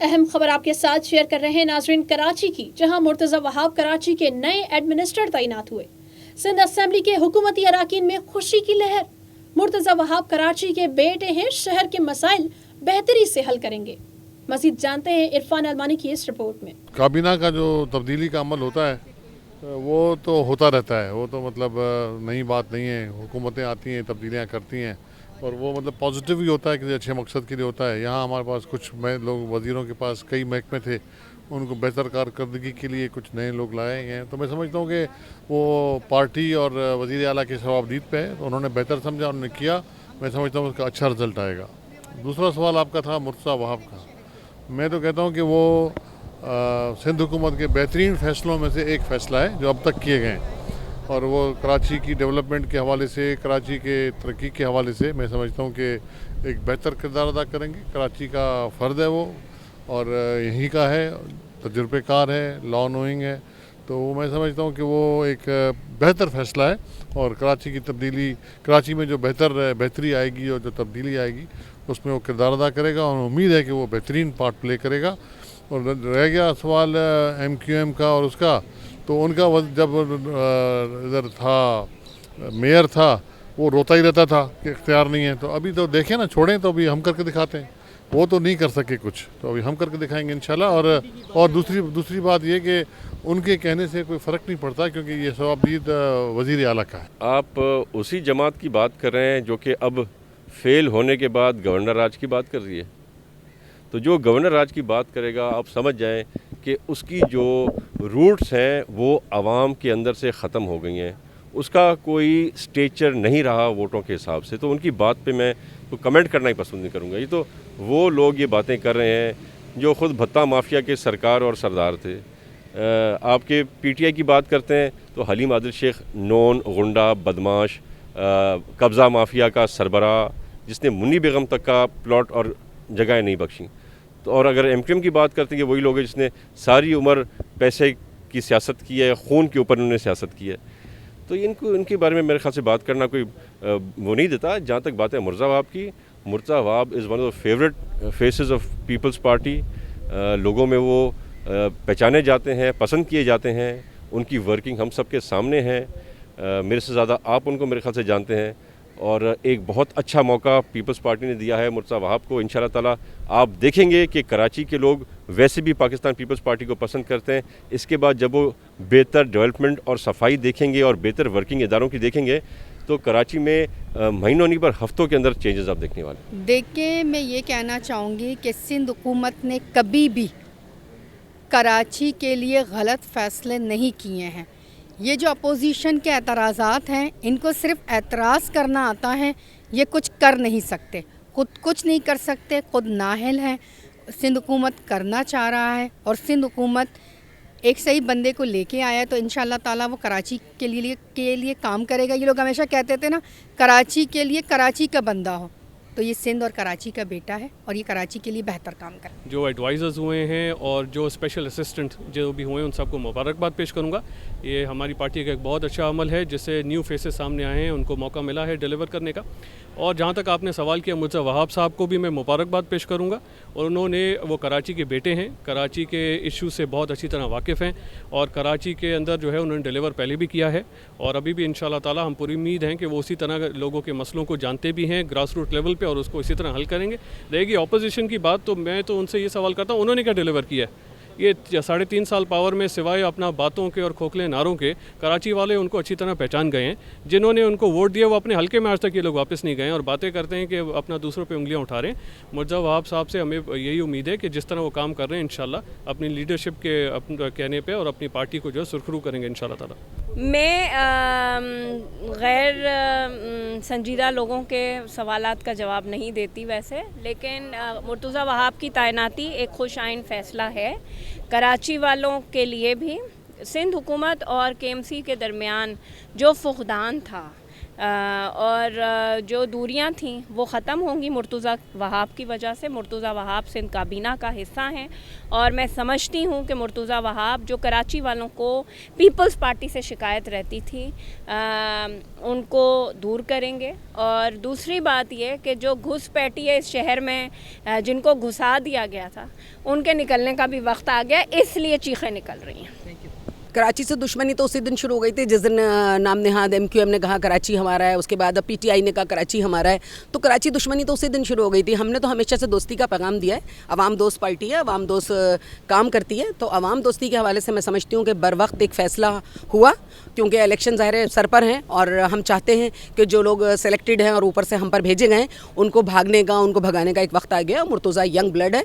اہم خبر آپ کے ساتھ شیئر کر رہے ہیں ناظرین کراچی کی، جہاں مرتضی وہاب کراچی کے نئے ایڈمنسٹریٹر تعینات ہوئے۔ سندھ اسمبلی کے حکومتی اراکین میں خوشی کی لہر۔ مرتضی وہاب کراچی کے بیٹے ہیں، شہر کے مسائل بہتری سے حل کریں گے۔ مزید جانتے ہیں عرفان المانی کی اس رپورٹ میں۔ کابینہ کا جو تبدیلی کا عمل ہوتا ہے وہ تو ہوتا رہتا ہے، وہ تو مطلب نئی بات نہیں ہے۔ حکومتیں آتی ہیں، تبدیلیاں کرتی ہیں، اور وہ مطلب پازیٹیو ہی ہوتا ہے کہ اچھے مقصد کے لیے ہوتا ہے۔ یہاں ہمارے پاس کچھ لوگ وزیروں کے پاس کئی محکمے تھے، ان کو بہتر کارکردگی کے لیے کچھ نئے لوگ لائے گئے ہیں، تو میں سمجھتا ہوں کہ وہ پارٹی اور وزیر اعلیٰ کے ثوابدید پہ ہے، تو انہوں نے بہتر سمجھا، انہوں نے کیا۔ میں سمجھتا ہوں اس کا اچھا رزلٹ آئے گا۔ دوسرا سوال آپ کا تھا مرتضی وہاب کا۔ میں تو کہتا ہوں کہ وہ سندھ حکومت کے بہترین فیصلوں میں سے ایک فیصلہ ہے جو اب تک کیے گئے ہیں، اور وہ کراچی کی ڈیولپمنٹ کے حوالے سے، کراچی کے ترقی کے حوالے سے میں سمجھتا ہوں کہ ایک بہتر کردار ادا کریں گے۔ کراچی کا فرد ہے وہ، اور یہیں کا ہے، تجربے کار ہے، لا نوئنگ ہے، تو میں سمجھتا ہوں کہ وہ ایک بہتر فیصلہ ہے، اور کراچی کی تبدیلی، کراچی میں جو بہتری آئے گی اور جو تبدیلی آئے گی اس میں وہ کردار ادا کرے گا، اور امید ہے کہ وہ بہترین پارٹ پلے کرے گا۔ اور رہ گیا سوال ایم کیو ایم کا اور اس کا، تو ان کا جب ادھر تھا میئر تھا وہ روتا ہی رہتا تھا کہ اختیار نہیں ہے، تو ابھی تو دیکھیں نا، چھوڑیں تو ابھی ہم کر کے دکھاتے ہیں۔ وہ تو نہیں کر سکے کچھ، تو ابھی ہم کر کے دکھائیں گے انشاءاللہ۔ اور دوسری بات یہ کہ ان کے کہنے سے کوئی فرق نہیں پڑتا، کیونکہ یہ ثوابدید وزیر اعلیٰ کا ہے۔ آپ اسی جماعت کی بات کر رہے ہیں جو کہ اب فیل ہونے کے بعد گورنر راج کی بات کر رہی ہے، تو جو گورنر راج کی بات کرے گا آپ سمجھ جائیں کہ اس کی جو روٹس ہیں وہ عوام کے اندر سے ختم ہو گئی ہیں، اس کا کوئی سٹیچر نہیں رہا ووٹوں کے حساب سے، تو ان کی بات پہ میں تو کمنٹ کرنا ہی پسند نہیں کروں گا۔ یہ تو وہ لوگ یہ باتیں کر رہے ہیں جو خود بھتہ مافیا کے سرکار اور سردار تھے۔ آپ کے پی ٹی آئی کی بات کرتے ہیں تو حلیم عادل شیخ نون غنڈہ بدماش، قبضہ مافیا کا سربراہ، جس نے منی بیگم تک کا پلاٹ اور جگہیں نہیں بخشیں۔ تو اور اگر ایم کیو ایم کی بات کرتے ہیں کہ وہی لوگ ہیں جس نے ساری عمر پیسے کی سیاست کی ہے، خون کے اوپر انہوں نے سیاست کی ہے، تو ان کے بارے میں میرے خیال سے بات کرنا کوئی وہ نہیں دیتا۔ جہاں تک بات ہے مرتضی وہاب کی، Murtaza Wahab is one of the favourite faces of Peoples Party. لوگوں میں وہ پہچانے جاتے ہیں، پسند کیے جاتے ہیں، ان کی ورکنگ ہم سب کے سامنے ہے۔ میرے سے زیادہ آپ ان کو میرے خیال سے جانتے ہیں، اور ایک بہت اچھا موقع پیپلز پارٹی نے دیا ہے مرتضی وہاب کو۔ انشاءاللہ تعالیٰ آپ دیکھیں گے کہ کراچی کے لوگ ویسے بھی پاکستان پیپلز پارٹی کو پسند کرتے ہیں، اس کے بعد جب وہ بہتر ڈیولپمنٹ اور صفائی دیکھیں گے اور بہتر ورکنگ اداروں کی دیکھیں گے، تو کراچی میں مہینوں نہیں پر ہفتوں کے اندر چینجز آپ دیکھنے والے ہیں۔ دیکھیں، میں یہ کہنا چاہوں گی کہ سندھ حکومت نے کبھی بھی کراچی کے لیے غلط فیصلے نہیں کیے ہیں۔ یہ جو اپوزیشن کے اعتراضات ہیں، ان کو صرف اعتراض کرنا آتا ہے، یہ کچھ کر نہیں سکتے، خود کچھ نہیں کر سکتے، خود نااہل ہیں۔ سندھ حکومت کرنا چاہ رہا ہے، اور سندھ حکومت ایک صحیح بندے کو لے کے آیا ہے، تو انشاءاللہ تعالیٰ وہ کراچی کے لیے کام کرے گا۔ یہ لوگ ہمیشہ کہتے تھے نا، کراچی کے لیے کراچی کا بندہ ہو، تو یہ سندھ اور کراچی کا بیٹا ہے، اور یہ کراچی کے لیے بہتر کام کرے۔ جو ایڈوائزرز ہوئے ہیں اور جو اسپیشل اسسٹنٹ جو بھی ہوئے ہیں، ان سب کو مبارکباد پیش کروں گا۔ یہ ہماری پارٹی کا ایک بہت اچھا عمل ہے، جس سے نیو فیسز سامنے آئے ہیں، ان کو موقع ملا ہے ڈیلیور کرنے کا۔ اور جہاں تک آپ نے سوال کیا، مرتضی وہاب صاحب کو بھی میں مبارکباد پیش کروں گا، اور انہوں نے، وہ کراچی کے بیٹے ہیں، کراچی کے ایشو سے بہت اچھی طرح واقف ہیں، اور کراچی کے اندر جو ہے انہوں نے ڈیلیور پہلے بھی کیا ہے، اور ابھی بھی انشاءاللہ تعالیٰ ہم پوری امید ہیں کہ وہ اسی طرح لوگوں کے مسئلوں کو جانتے بھی ہیں گراس روٹ لیول پہ، اور اس کو اسی طرح حل کریں گے۔ رہے گی اپوزیشن کی بات، تو میں تو ان سے یہ سوال کرتا ہوں، انہوں نے کیا ڈیلیور کیا ہے؟ یہ 3.5 سال پاور میں سوائے اپنا باتوں کے اور کھوکھلے نعروں کے، کراچی والے ان کو اچھی طرح پہچان گئے ہیں۔ جنہوں نے ان کو ووٹ دیا وہ اپنے حلقے میں آج تک یہ لوگ واپس نہیں گئے ہیں، اور باتیں کرتے ہیں کہ اپنا دوسروں پہ انگلیاں اٹھا رہے ہیں۔ مرتضی وہاب صاحب سے ہمیں یہی امید ہے کہ جس طرح وہ کام کر رہے ہیں، انشاءاللہ اپنی لیڈرشپ کے کہنے پہ اور اپنی پارٹی کو جو ہے سرخرو کریں گے انشاءاللہ تعالیٰ۔ میں غیر سنجیدہ لوگوں کے سوالات کا جواب نہیں دیتی ویسے، لیکن مرتضی وہاب کی تعیناتی ایک خوش آئند فیصلہ ہے کراچی والوں کے لیے بھی۔ سندھ حکومت اور کے ایم سی کے درمیان جو فقدان تھا، اور جو دوریاں تھیں وہ ختم ہوں گی مرتضیٰ وہاب کی وجہ سے. مرتضیٰ وہاب سندھ کابینہ کا حصہ ہیں اور میں سمجھتی ہوں کہ مرتضیٰ وہاب جو کراچی والوں کو پیپلز پارٹی سے شکایت رہتی تھی ان کو دور کریں گے. اور دوسری بات یہ کہ جو گھس پیٹی ہے اس شہر میں جن کو گھسا دیا گیا تھا ان کے نکلنے کا بھی وقت آ گیا, اس لیے چیخیں نکل رہی ہیں. کراچی سے دشمنی تو اسی دن شروع ہو گئی تھی جس دن نام نہاد ایم کیو ایم نے کہا کراچی ہمارا ہے, اس کے بعد اب پی ٹی آئی نے کہا کراچی ہمارا ہے. تو کراچی دشمنی تو اسی دن شروع ہو گئی تھی. ہم نے تو ہمیشہ سے دوستی کا پیغام دیا ہے. عوام دوست پارٹی ہے, عوام دوست کام کرتی ہے. تو عوام دوستی کے حوالے سے میں سمجھتی ہوں کہ بر وقت ایک فیصلہ ہوا, کیونکہ الیکشن ظاہر سر پر ہیں اور ہم چاہتے ہیں کہ جو لوگ سلیکٹڈ ہیں اور اوپر سے ہم پر بھیجے گئے ہیں ان کو بھاگنے کا, ان کو بھگانے کا ایک وقت آ گیا. مرتضیٰ ینگ بلڈ ہے,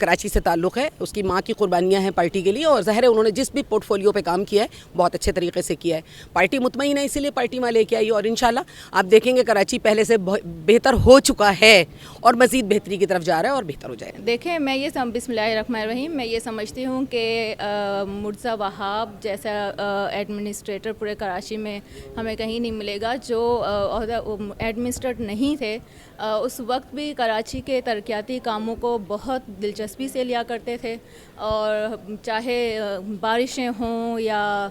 کراچی سے تعلق ہے, اس کی ماں کی قربانیاں ہیں پارٹی کے لیے اور ظاہر ہے انہوں نے جس بھی پورٹ فولیو پہ کام کیا ہے بہت اچھے طریقے سے کیا ہے. پارٹی مطمئن ہے, اسی لیے پارٹی میں لے کے آئی اور انشاءاللہ آپ دیکھیں گے کراچی پہلے سے بہتر ہو چکا ہے اور مزید بہتری کی طرف جا رہا ہے اور بہتر ہو جائے گا. دیکھیں میں یہ بسم اللہ الرحمن الرحیم میں یہ سمجھتی ہوں کہ مرتضیٰ وہاب جیسا ایڈمنسٹریٹر پورے کراچی میں ہمیں کہیں نہیں ملے گا. جو ایڈمنسٹریٹر نہیں تھے اس وقت بھی کراچی کے ترقیاتی کاموں کو بہت دلچسپی سے لیا کرتے تھے اور چاہے بارشیں ہوں یا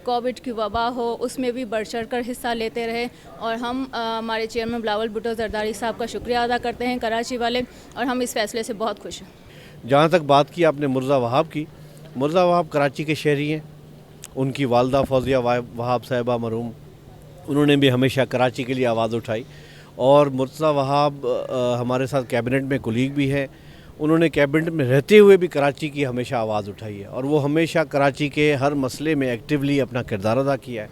کووڈ کی وبا ہو اس میں بھی بڑھ چڑھ کر حصہ لیتے رہے. اور ہم ہمارے چیئرمین بلاول بھٹو زرداری صاحب کا شکریہ ادا کرتے ہیں کراچی والے, اور ہم اس فیصلے سے بہت خوش ہیں. جہاں تک بات کی آپ نے مرتضیٰ وہاب کی, مرتضیٰ وہاب کراچی کے شہری ہیں. ان کی والدہ فوزیہ وہاب صاحبہ مرحوم, انہوں نے بھی ہمیشہ کراچی کے لیے آواز اٹھائی. اور مرتضیٰ وہاب ہمارے ساتھ کیبنٹ میں کولیگ بھی ہے, انہوں نے کیبنٹ میں رہتے ہوئے بھی کراچی کی ہمیشہ آواز اٹھائی ہے اور وہ ہمیشہ کراچی کے ہر مسئلے میں ایکٹیولی اپنا کردار ادا کیا ہے.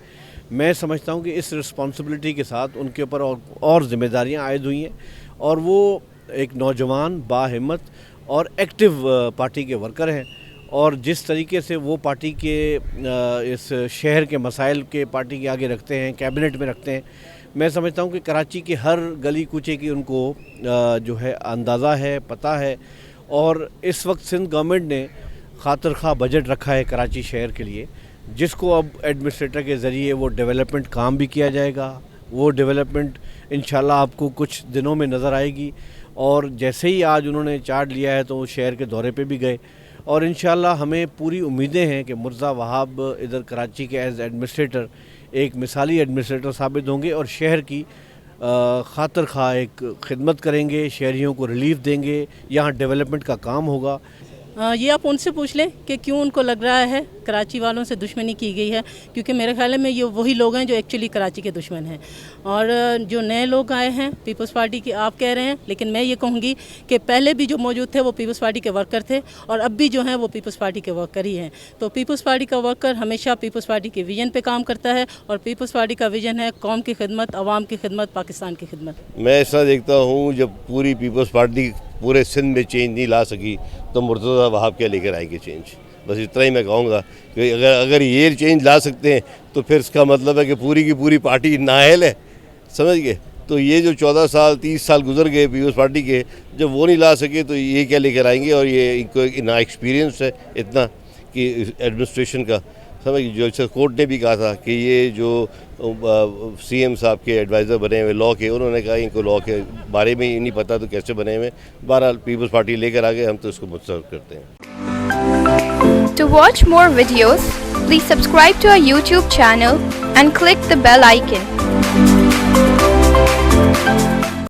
میں سمجھتا ہوں کہ اس رسپانسبلٹی کے ساتھ ان کے اوپر اور ذمہ داریاں عائد ہوئی ہیں اور وہ ایک نوجوان باہمت اور ایکٹیو پارٹی کے ورکر ہیں. اور جس طریقے سے وہ پارٹی کے اس شہر کے مسائل کے پارٹی کے آگے رکھتے ہیں, کیبنٹ میں رکھتے ہیں, میں سمجھتا ہوں کہ کراچی کے ہر گلی کوچے کی ان کو جو ہے اندازہ ہے, پتہ ہے. اور اس وقت سندھ گورنمنٹ نے خاطر خواہ بجٹ رکھا ہے کراچی شہر کے لیے, جس کو اب ایڈمنسٹریٹر کے ذریعے وہ ڈیولپمنٹ کام بھی کیا جائے گا. وہ ڈیولپمنٹ انشاءاللہ آپ کو کچھ دنوں میں نظر آئے گی. اور جیسے ہی آج انہوں نے چارج لیا ہے تو وہ شہر کے دورے پہ بھی گئے اور انشاءاللہ ہمیں پوری امیدیں ہیں کہ مرتضیٰ وہاب ادھر کراچی کے ایز ایڈمنسٹریٹر ایک مثالی ایڈمنسٹریٹر ثابت ہوں گے اور شہر کی خاطر خواہ ایک خدمت کریں گے, شہریوں کو ریلیف دیں گے, یہاں ڈیولپمنٹ کا کام ہوگا. یہ آپ ان سے پوچھ لیں کہ کیوں ان کو لگ رہا ہے کراچی والوں سے دشمنی کی گئی ہے, کیونکہ میرے خیال میں یہ وہی لوگ ہیں جو ایکچولی کراچی کے دشمن ہیں. اور جو نئے لوگ آئے ہیں پیپلز پارٹی کی آپ کہہ رہے ہیں, لیکن میں یہ کہوں گی کہ پہلے بھی جو موجود تھے وہ پیپلز پارٹی کے ورکر تھے اور اب بھی جو ہیں وہ پیپلز پارٹی کے ورکر ہی ہیں. تو پیپلز پارٹی کا ورکر ہمیشہ پیپلز پارٹی کے ویژن پہ کام کرتا ہے اور پیپلز پارٹی کا ویژن ہے قوم کی خدمت, عوام کی خدمت, پاکستان کی خدمت. میں ایسا دیکھتا ہوں جب پوری پیپلز پارٹی پورے سندھ میں چینج نہیں لا سکی تو مرتضیٰ وہاب کیا لے کر آئیں گے چینج. بس اتنا ہی میں کہوں گا کہ اگر یہ چینج لا سکتے ہیں تو پھر اس کا مطلب ہے کہ پوری کی پوری پارٹی نااہل ہے, سمجھ گئے. تو یہ جو 14 سال 30 سال گزر گئے پیپلز پارٹی کے, جب وہ نہیں لا سکے تو یہ کیا لے کر آئیں گے. اور یہ ان کو نا ایکسپیرینس ہے اتنا کہ ایڈمنسٹریشن کا, سمجھ. جو کورٹ نے بھی کہا تھا کہ یہ جو سی ایم صاحب کے ایڈوائزر بنے ہوئے لاء کے, انہوں نے کہا ان کو لاء کے بارے میں ہی نہیں پتہ تو کیسے بنے ہوئے. بہرحال پیپلز پارٹی لے کر آگے, ہم تو اس کو مسترد کرتے ہیں. To watch more videos, please subscribe to our YouTube channel and click the bell icon.